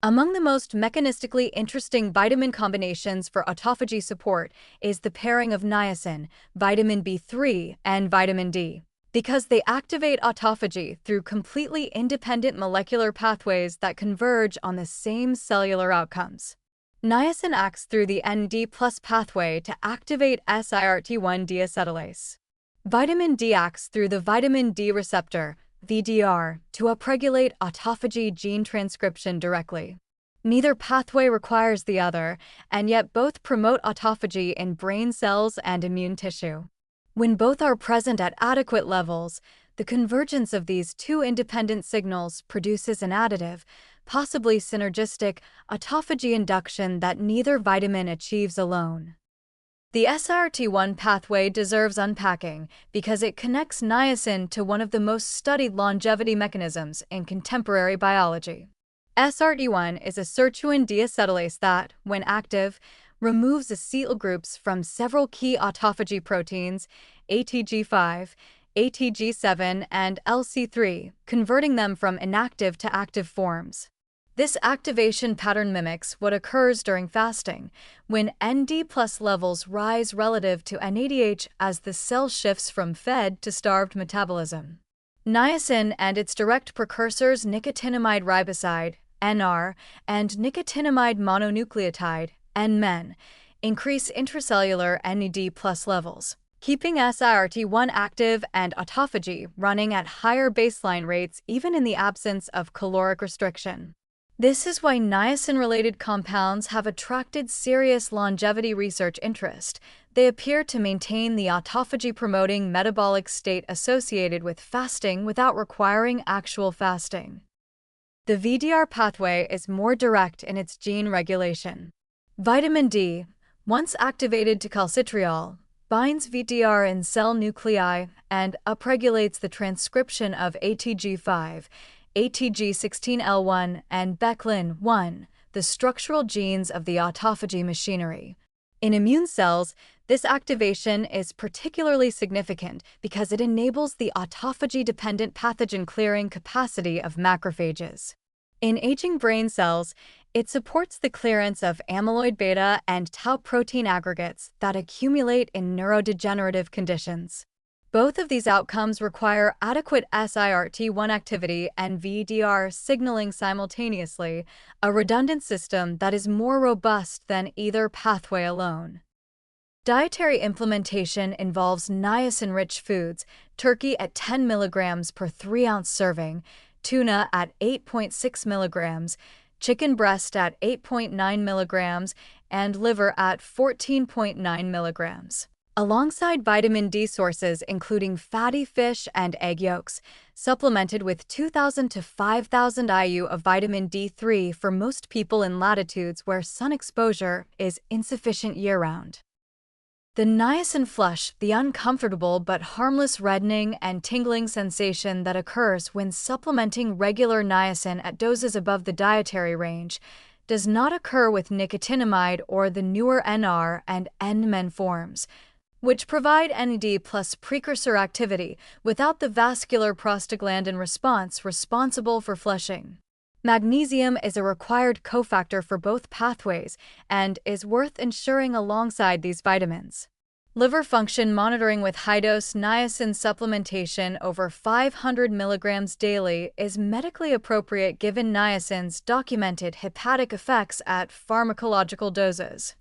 Among the most mechanistically interesting vitamin combinations for autophagy support is the pairing of niacin, vitamin B3, and vitamin D, because they activate autophagy through completely independent molecular pathways that converge on the same cellular outcomes. Niacin acts through the ND+ pathway to activate SIRT1 deacetylase. Vitamin D acts through the vitamin D receptor, VDR, to upregulate autophagy gene transcription directly. Neither pathway requires the other, and yet both promote autophagy in brain cells and immune tissue. When both are present at adequate levels, the convergence of these two independent signals produces an additive, possibly synergistic, autophagy induction that neither vitamin achieves alone. The SRT1 pathway deserves unpacking because it connects niacin to one of the most studied longevity mechanisms in contemporary biology. SRT1 is a sirtuin deacetylase that, when active, removes acetyl groups from several key autophagy proteins, ATG5, ATG7, and LC3, converting them from inactive to active forms. This activation pattern mimics what occurs during fasting, when ND+ levels rise relative to NADH as the cell shifts from fed to starved metabolism. Niacin and its direct precursors nicotinamide riboside, NR, and nicotinamide mononucleotide, NMEN, increase intracellular NAD+ levels, keeping SIRT1 active and autophagy running at higher baseline rates even in the absence of caloric restriction. This is why niacin-related compounds have attracted serious longevity research interest. They appear to maintain the autophagy-promoting metabolic state associated with fasting without requiring actual fasting. The VDR pathway is more direct in its gene regulation. Vitamin D, once activated to calcitriol, binds VDR in cell nuclei and upregulates the transcription of ATG5, ATG16L1, and Beclin-1, the structural genes of the autophagy machinery. In immune cells, this activation is particularly significant because it enables the autophagy-dependent pathogen-clearing capacity of macrophages. In aging brain cells, it supports the clearance of amyloid beta and tau protein aggregates that accumulate in neurodegenerative conditions. Both of these outcomes require adequate SIRT1 activity and VDR signaling simultaneously, a redundant system that is more robust than either pathway alone. Dietary implementation involves niacin-rich foods, turkey at 10 mg per 3-ounce serving, tuna at 8.6 mg, chicken breast at 8.9 mg, and liver at 14.9 mg. Alongside vitamin D sources including fatty fish and egg yolks, supplemented with 2,000 to 5,000 IU of vitamin D3 for most people in latitudes where sun exposure is insufficient year-round. The niacin flush, the uncomfortable but harmless reddening and tingling sensation that occurs when supplementing regular niacin at doses above the dietary range, does not occur with nicotinamide or the newer NR and NMEN forms, which provide NAD+ precursor activity without the vascular prostaglandin response responsible for flushing. Magnesium is a required cofactor for both pathways and is worth ensuring alongside these vitamins. Liver function monitoring with high-dose niacin supplementation over 500 mg daily is medically appropriate given niacin's documented hepatic effects at pharmacological doses.